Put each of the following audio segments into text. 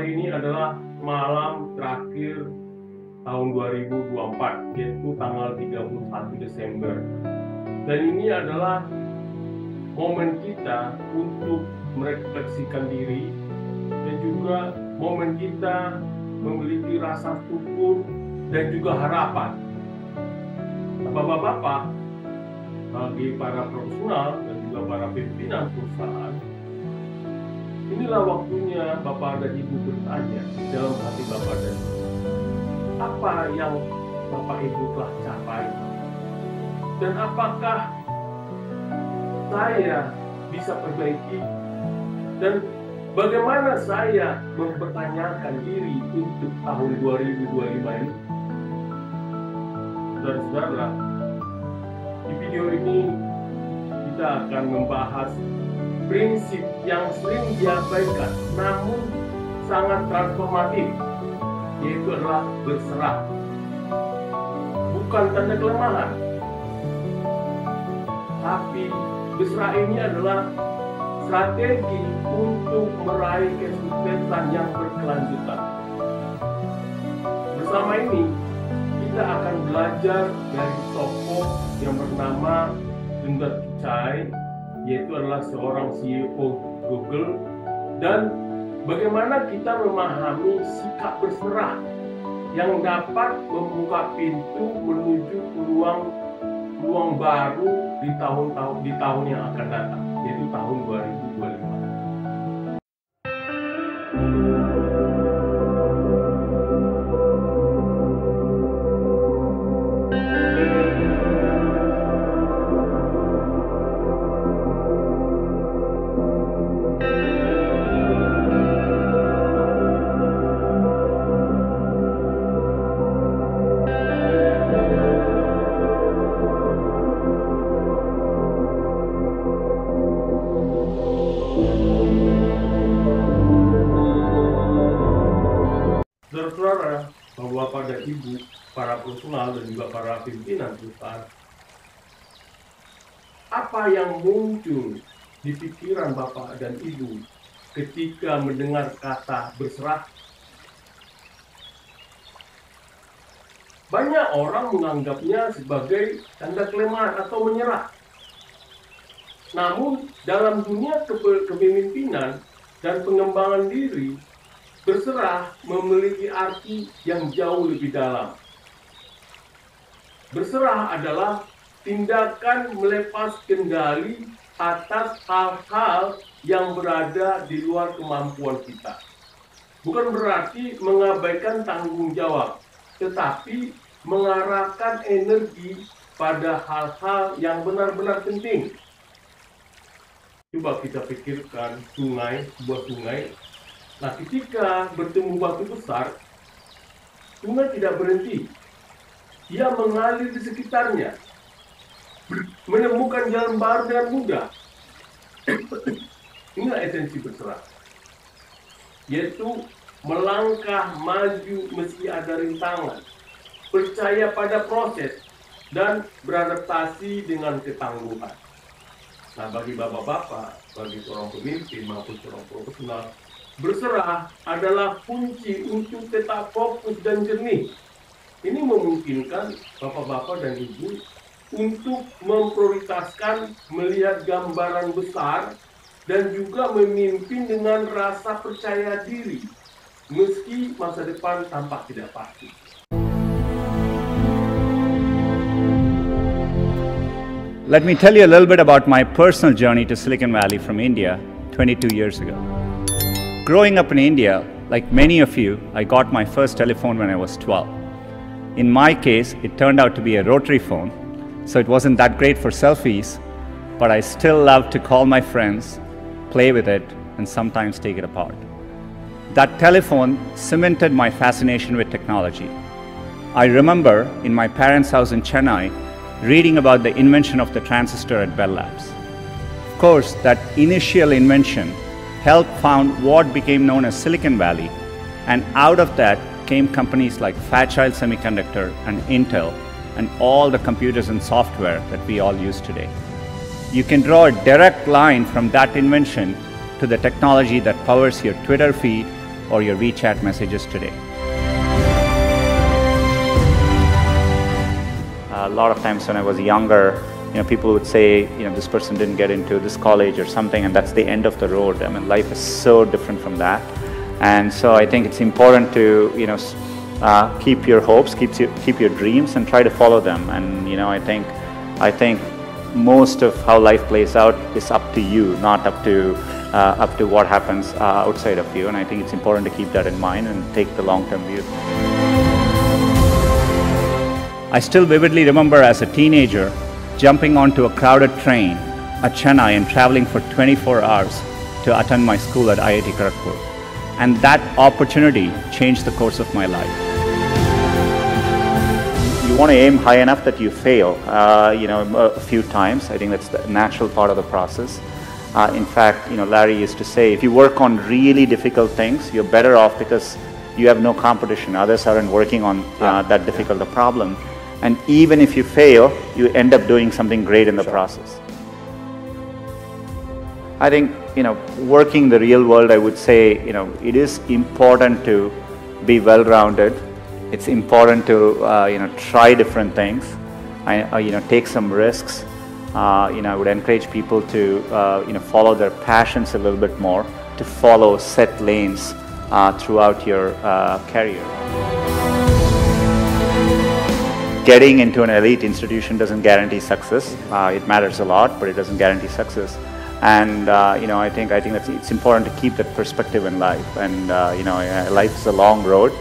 hari ini adalah malam terakhir tahun 2024, yaitu tanggal 31 Desember. Dan ini adalah momen kita untuk merefleksikan diri dan juga momen kita memiliki rasa syukur dan juga harapan. Bapak-bapak, bagi para profesional dan juga para pimpinan perusahaan, inilah waktunya Bapak dan Ibu bertanya dalam hati Bapak dan Ibu, apa yang Bapak Ibu telah capai? Dan apakah saya bisa perbaiki? Dan bagaimana saya mempertanyakan diri untuk tahun 2025 ini? Saudara-saudara, di video ini kita akan membahas prinsip yang sering diabaikan namun sangat transformatif, yaitu adalah berserah. Bukan tanda kelemahan, tapi berserah ini adalah strategi untuk meraih kesuksesan yang berkelanjutan. Bersama ini, kita akan belajar dari tokoh yang bernama Sundar Pichai, yaitu adalah seorang CEO Google, dan bagaimana kita memahami sikap berserah yang dapat membuka pintu menuju peluang baru di tahun yang akan datang, yaitu tahun 2025. Saudara-saudara, Bapak dan Ibu, para profesional dan juga para pimpinan perusahaan, apa yang muncul di pikiran Bapak dan Ibu ketika mendengar kata berserah? Banyak orang menganggapnya sebagai tanda kelemahan atau menyerah. Namun, dalam dunia kepemimpinan dan pengembangan diri, berserah memiliki arti yang jauh lebih dalam. Berserah adalah tindakan melepas kendali atas hal-hal yang berada di luar kemampuan kita. Bukan berarti mengabaikan tanggung jawab, tetapi mengarahkan energi pada hal-hal yang benar-benar penting. Coba kita pikirkan sebuah sungai. Nah, ketika bertemu batu besar, sungai tidak berhenti. Ia mengalir di sekitarnya, menemukan jalan baru dengan mudah. Inilah esensi berserah, yaitu melangkah maju meski ada rintangan, percaya pada proses, dan beradaptasi dengan ketangguhan. Nah, bagi bapak-bapak, bagi seorang pemimpin maupun seorang profesional, berserah adalah kunci untuk tetap fokus dan jernih. Ini memungkinkan bapak-bapak dan ibu untuk memprioritaskan melihat gambaran besar dan juga memimpin dengan rasa percaya diri, meski masa depan tampak tidak pasti. Let me tell you a little bit about my personal journey to Silicon Valley from India 22 years ago. Growing up in India, like many of you, I got my first telephone when I was 12. In my case, it turned out to be a rotary phone, so it wasn't that great for selfies, but I still loved to call my friends, play with it, and sometimes take it apart. That telephone cemented my fascination with technology. I remember in my parents' house in Chennai, reading about the invention of the transistor at Bell Labs. Of course, that initial invention helped found what became known as Silicon Valley, and out of that came companies like Fairchild Semiconductor and Intel, and all the computers and software that we all use today. You can draw a direct line from that invention to the technology that powers your Twitter feed, or your WeChat messages today. A lot of times when I was younger, people would say, this person didn't get into this college or something, and that's the end of the road. I mean, life is so different from that. And so I think it's important to, keep your hopes, keep your dreams, and try to follow them. And I think most of how life plays out is up to you, not up to what happens outside of you. And I think it's important to keep that in mind and take the long-term view. I still vividly remember as a teenager jumping onto a crowded train at Chennai and traveling for 24 hours to attend my school at IIT Kharagpur. And that opportunity changed the course of my life. You want to aim high enough that you fail, a few times. I think that's the natural part of the process. In fact, Larry used to say, if you work on really difficult things, you're better off because you have no competition. Others aren't working on that difficult a problem. And even if you fail, you end up doing something great in the process. I think, working the real world, I would say, it is important to be well-rounded. It's important to, try different things, take some risks. I would encourage people to, follow their passions a little bit more, to follow set lanes throughout your career. Getting into an elite institution doesn't guarantee success. It matters a lot, but it doesn't guarantee success. And I think it's important to keep that perspective in life. And life is a long road,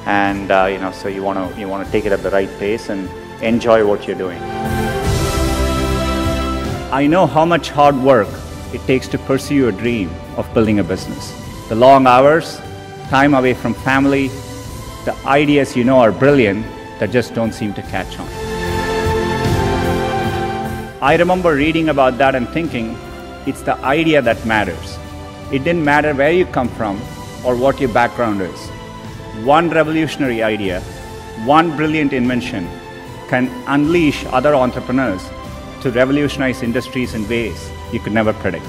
and so you want to take it at the right pace and enjoy what you're doing. I know how much hard work it takes to pursue your dream of building a business. The long hours, time away from family, the ideas are brilliant that just don't seem to catch on. I remember reading about that and thinking, it's the idea that matters. It didn't matter where you come from or what your background is. One revolutionary idea, one brilliant invention can unleash other entrepreneurs to revolutionize industries in ways you could never predict.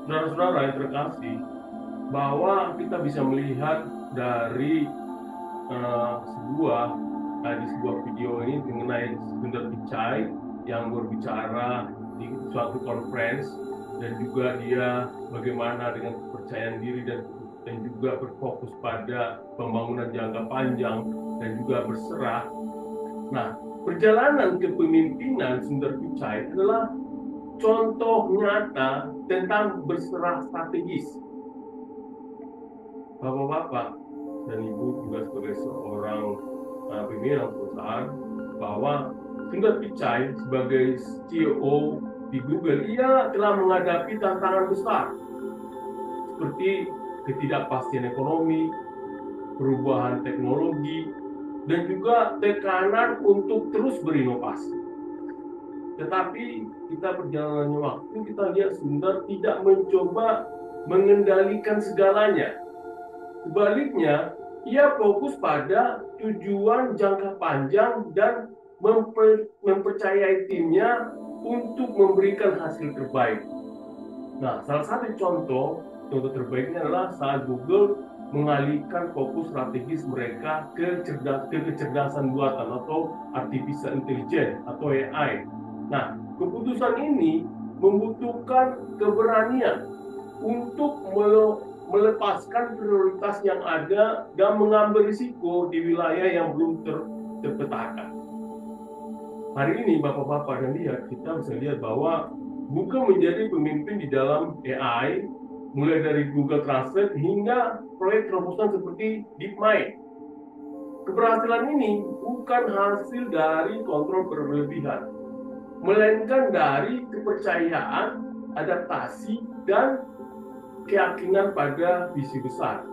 Saudara-saudara yang terkasih, bahwa kita bisa melihat dari di sebuah video ini mengenai Sundar Pichai yang berbicara di suatu conference, dan juga dia bagaimana dengan kepercayaan diri dan juga berfokus pada pembangunan jangka panjang dan juga berserah. Nah, perjalanan kepemimpinan Sundar Pichai adalah contoh nyata tentang berserah strategis. Bapak-bapak dan ibu juga sebagai seorang pimpinan perusahaan, bahwa Sundar Pichai sebagai CEO di Google, ia telah menghadapi tantangan besar seperti ketidakpastian ekonomi, perubahan teknologi, dan juga tekanan untuk terus berinovasi. Tetapi kita perjalanannya waktu, kita lihat Sundar tidak mencoba mengendalikan segalanya. Sebaliknya, ia fokus pada tujuan jangka panjang dan mempercayai timnya untuk memberikan hasil terbaik. Nah, salah satu contoh terbaiknya adalah saat Google mengalihkan fokus strategis mereka ke kecerdasan buatan atau artificial intelligence atau AI. Nah, keputusan ini membutuhkan keberanian untuk melepaskan prioritas yang ada dan mengambil risiko di wilayah yang belum terpetakan. Hari ini Bapak-bapak dan kita bisa lihat bahwa Google menjadi pemimpin di dalam AI, mulai dari Google Translate hingga proyek terobosan seperti DeepMind. Keberhasilan ini bukan hasil dari kontrol berlebihan, melainkan dari kepercayaan, adaptasi, dan keyakinan pada visi besar.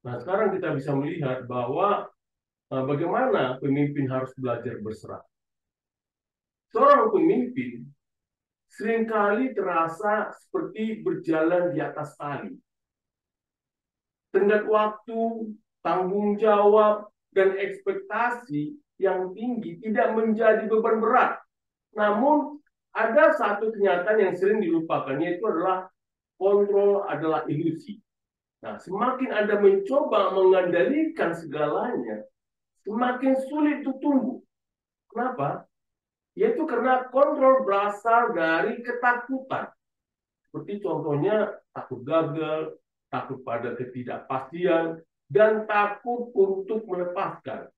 Nah, sekarang kita bisa melihat bahwa bagaimana pemimpin harus belajar berserah. Seorang pemimpin seringkali terasa seperti berjalan di atas tali. Tenggat waktu, tanggung jawab, dan ekspektasi yang tinggi tidak menjadi beban berat. Namun, ada satu kenyataan yang sering dilupakan, yaitu adalah kontrol adalah ilusi. Nah, semakin Anda mencoba mengendalikan segalanya, semakin sulit untuk tumbuh. Kenapa? Yaitu karena kontrol berasal dari ketakutan. Seperti contohnya takut gagal, takut pada ketidakpastian, dan takut untuk melepaskan.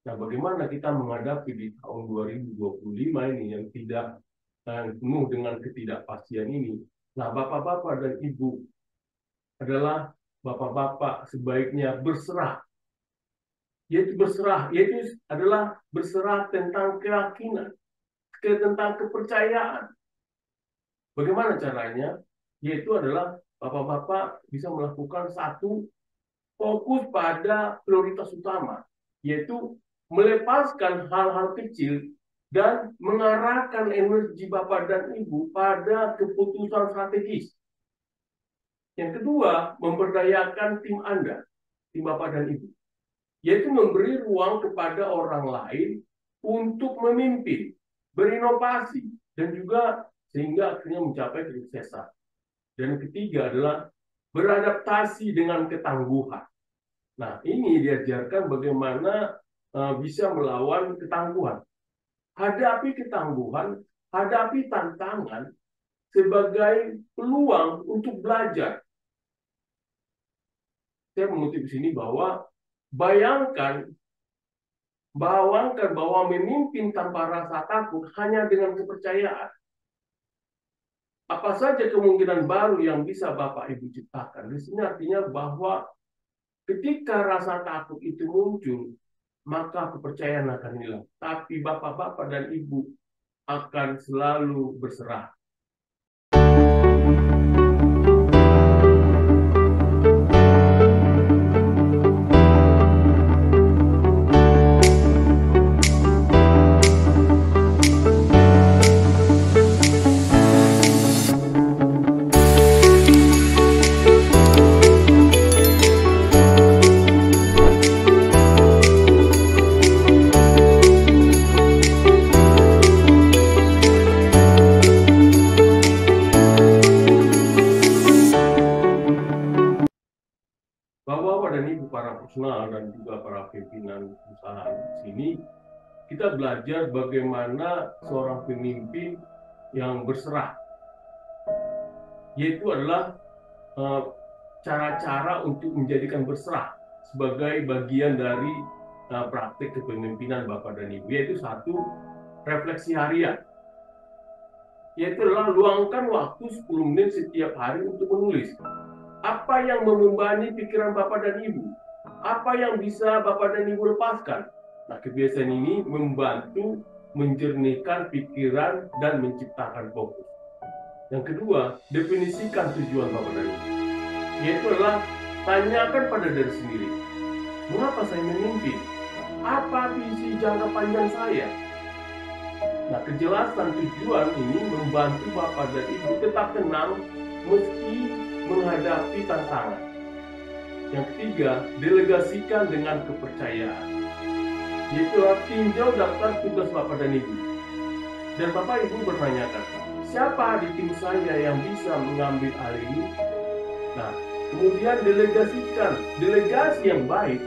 Nah, bagaimana kita menghadapi di tahun 2025 ini yang tidak penuh dengan ketidakpastian ini? Nah, bapak-bapak dan ibu adalah bapak-bapak sebaiknya berserah. Yaitu adalah berserah tentang keyakinan, tentang kepercayaan. Bagaimana caranya? Yaitu adalah bapak-bapak bisa melakukan satu, fokus pada prioritas utama, yaitu melepaskan hal-hal kecil dan mengarahkan energi bapak dan ibu pada keputusan strategis. Yang kedua, memberdayakan tim Anda, tim bapak dan ibu, yaitu memberi ruang kepada orang lain untuk memimpin, berinovasi, dan juga sehingga akhirnya mencapai kesuksesan. Dan ketiga adalah beradaptasi dengan ketangguhan. Nah, ini diajarkan bagaimana bisa melawan ketangguhan. Hadapi ketangguhan, hadapi tantangan sebagai peluang untuk belajar. Saya mengutip di sini bahwa bayangkan bahwa memimpin tanpa rasa takut hanya dengan kepercayaan. Apa saja kemungkinan baru yang bisa Bapak Ibu ciptakan? Di sini artinya bahwa ketika rasa takut itu muncul, maka kepercayaan akan hilang. Tapi Bapak-Bapak dan Ibu akan selalu berserah. Bapak-bapak dan ibu para profesional dan juga para pimpinan perusahaan di sini, kita belajar bagaimana seorang pemimpin yang berserah, yaitu adalah cara-cara untuk menjadikan berserah sebagai bagian dari praktik kepemimpinan Bapak dan Ibu, yaitu satu, refleksi harian, yaitu adalah luangkan waktu 10 menit setiap hari untuk menulis. Apa yang membebani pikiran Bapak dan Ibu? Apa yang bisa Bapak dan Ibu lepaskan? Nah, kebiasaan ini membantu menjernihkan pikiran dan menciptakan fokus. Yang kedua, definisikan tujuan Bapak dan Ibu. Yaitu adalah tanyakan pada diri sendiri. Mengapa saya memimpin? Apa visi jangka panjang saya? Nah, kejelasan tujuan ini membantu Bapak dan Ibu tetap tenang meski menghadapi tantangan. Yang ketiga, delegasikan dengan kepercayaan. Yaitu tinjau daftar tugas Bapak dan Ibu. Dan Bapak Ibu bertanyakan, siapa di tim saya yang bisa mengambil hal ini? Nah, kemudian delegasikan. Delegasi yang baik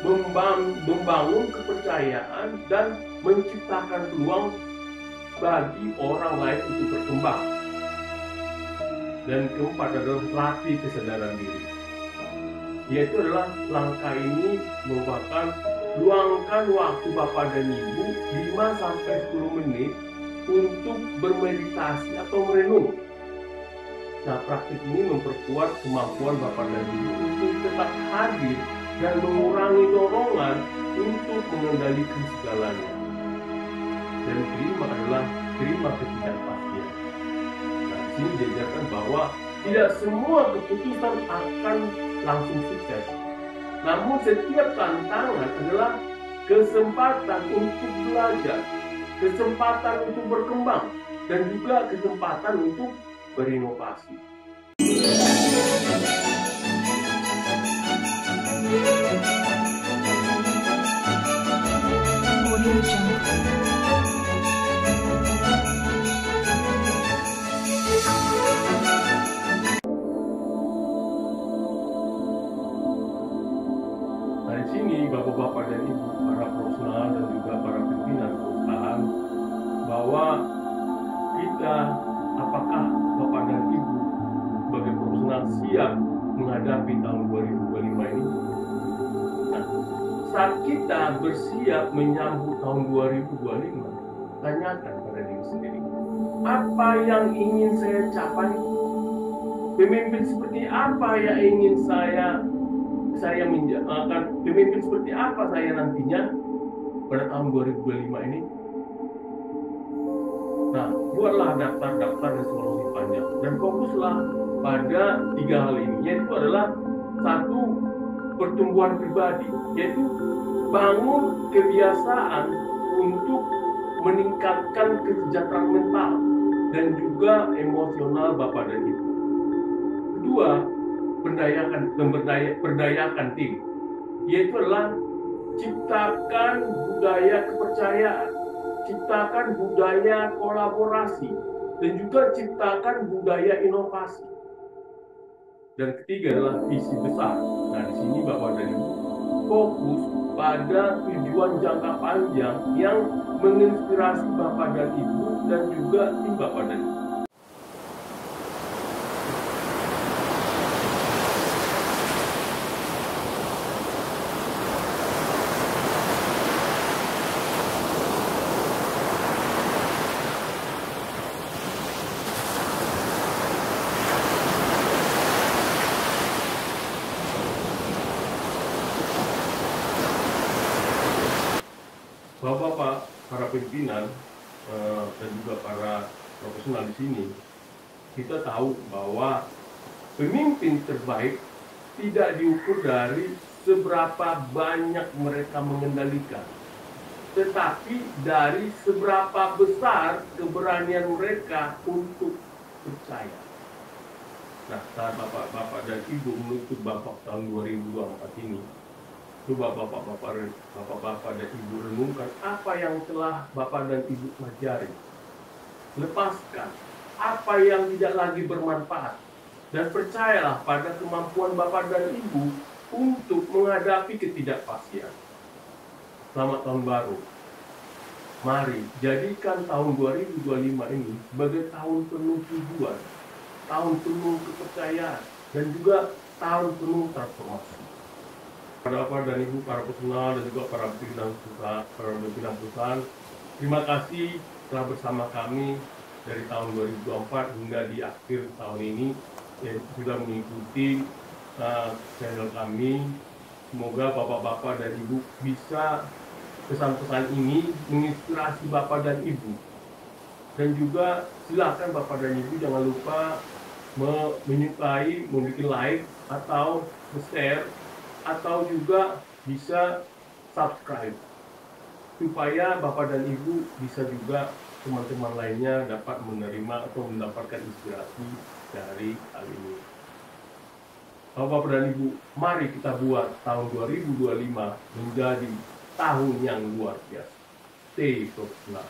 membangun kepercayaan dan menciptakan peluang bagi orang lain untuk berkembang. Dan keempat adalah latih kesadaran diri. Yaitu adalah langkah ini merupakan luangkan waktu Bapak dan Ibu 5-10 menit untuk bermeditasi atau merenung. Nah, praktik ini memperkuat kemampuan Bapak dan Ibu untuk tetap hadir dan mengurangi dorongan untuk mengendalikan segalanya. Dan kelima adalah terima ketidakpastian. Ini diajarkan bahwa tidak semua keputusan akan langsung sukses, Namun setiap tantangan adalah kesempatan untuk belajar, kesempatan untuk berkembang, dan juga kesempatan untuk berinovasi. Nah, di sini Bapak-bapak dan Ibu, para profesional dan juga para pimpinan perusahaan, bahwa kita, apakah Bapak dan Ibu sebagai profesional siap menghadapi tahun 2025 ini? Nah, saat kita bersiap menyambut tahun 2025, tanyakan pada diri sendiri, apa yang ingin saya capai? Pemimpin seperti apa yang ingin saya menjalankan? Pemimpin seperti apa saya nantinya pada tahun 2025 ini? Nah, buatlah daftar-daftar dan solusi panjang dan fokuslah pada 3 hal ini, yaitu adalah 1, pertumbuhan pribadi, yaitu bangun kebiasaan untuk meningkatkan kesejahteraan mental dan juga emosional Bapak dan Ibu. 2, berdayakan tim, yaitu adalah ciptakan budaya kepercayaan, ciptakan budaya kolaborasi, dan juga ciptakan budaya inovasi. Dan ketiga adalah visi besar. Nah, di sini Bapak dan Ibu fokus pada tujuan jangka panjang yang menginspirasi Bapak dan Ibu dan juga tim Bapak dan Ibu. Bapak-bapak, para pimpinan dan juga para profesional di sini, kita tahu bahwa pemimpin terbaik tidak diukur dari seberapa banyak mereka mengendalikan, tetapi dari seberapa besar keberanian mereka untuk percaya. Nah, saat Bapak-bapak dan Ibu menutup Bapak tahun 2024 ini, coba Bapak-bapak dan Ibu renungkan apa yang telah Bapak dan Ibu pelajari. Lepaskan apa yang tidak lagi bermanfaat dan percayalah pada kemampuan Bapak dan Ibu untuk menghadapi ketidakpastian. Selamat tahun baru. Mari jadikan tahun 2025 ini sebagai tahun penuh tujuan, tahun penuh kepercayaan, dan juga tahun penuh transformasi. Pada Bapak dan Ibu, para profesional dan juga para pimpinan perusahaan, terima kasih telah bersama kami dari tahun 2024 hingga di akhir tahun ini yang sudah mengikuti channel kami. Semoga Bapak-bapak dan Ibu bisa pesan-pesan ini menginspirasi Bapak dan Ibu. Dan juga silakan Bapak dan Ibu jangan lupa menyukai, membuat like atau share, atau juga bisa subscribe supaya Bapak dan Ibu bisa juga teman-teman lainnya dapat menerima atau mendapatkan inspirasi dari hal ini. Bapak dan Ibu, mari kita buat tahun 2025 menjadi tahun yang luar biasa. Stay profesional.